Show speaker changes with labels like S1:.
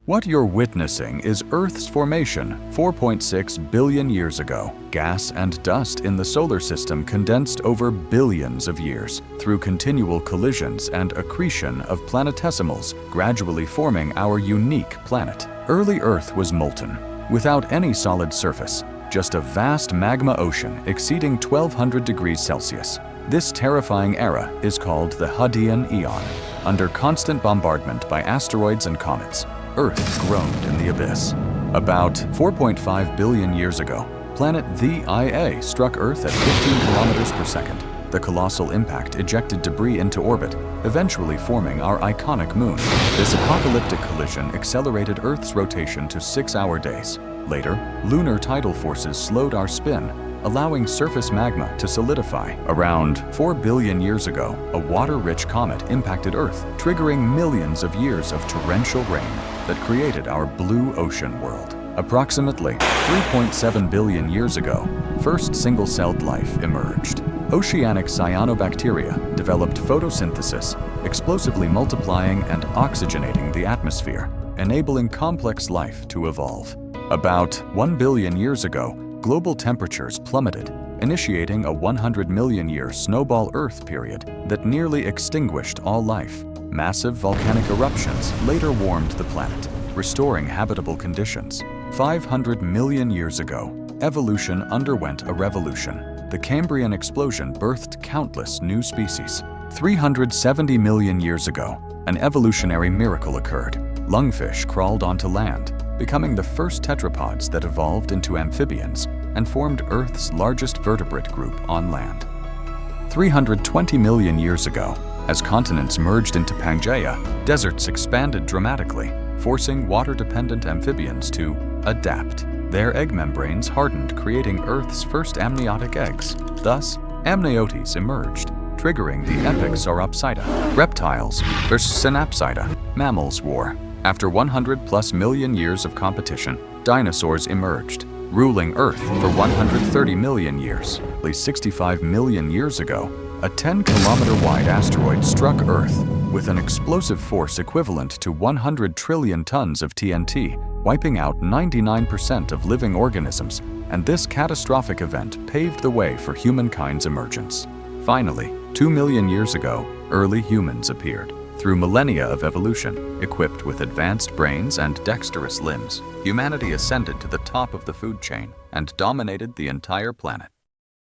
S1: What you're witnessing is Earth's formation 4.6 billion years ago. Gas and dust in the solar system condensed over billions of years through continual collisions and accretion of planetesimals, gradually forming our unique planet. Early Earth was molten, without any solid surface, just a vast magma ocean exceeding 1200 degrees Celsius. This terrifying era is called the Hadean Eon. Under constant bombardment by asteroids and comets, Earth groaned in the abyss. About 4.5 billion years ago, planet the IA struck Earth at 15 kilometers per second. The colossal impact ejected debris into orbit, eventually forming our iconic moon. This apocalyptic collision accelerated Earth's rotation to 6-hour days. Later, lunar tidal forces slowed our spin, allowing surface magma to solidify. Around 4 billion years ago, a water-rich comet impacted Earth, triggering millions of years of torrential rain that created our blue ocean world. Approximately 3.7 billion years ago, first single-celled life emerged. Oceanic cyanobacteria developed photosynthesis, explosively multiplying and oxygenating the atmosphere, enabling complex life to evolve. About 1 billion years ago, global temperatures plummeted, initiating a 100 million year snowball Earth period that nearly extinguished all life. Massive volcanic eruptions later warmed the planet, restoring habitable conditions. 500 million years ago, evolution underwent a revolution. The Cambrian explosion birthed countless new species. 370 million years ago, an evolutionary miracle occurred. Lungfish crawled onto land, becoming the first tetrapods that evolved into amphibians and formed Earth's largest vertebrate group on land. 320 million years ago, as continents merged into Pangaea, deserts expanded dramatically, forcing water-dependent amphibians to adapt. Their egg membranes hardened, creating Earth's first amniotic eggs. Thus, amniotes emerged, triggering the epic Sauropsida, reptiles versus Synapsida, mammals war. After 100+ million years of competition, dinosaurs emerged, ruling Earth for 130 million years. At least 65 million years ago, a 10-kilometer-wide asteroid struck Earth with an explosive force equivalent to 100 trillion tons of TNT, wiping out 99% of living organisms, and this catastrophic event paved the way for humankind's emergence. Finally, 2 million years ago, early humans appeared. Through millennia of evolution, equipped with advanced brains and dexterous limbs, humanity ascended to the top of the food chain and dominated the entire planet.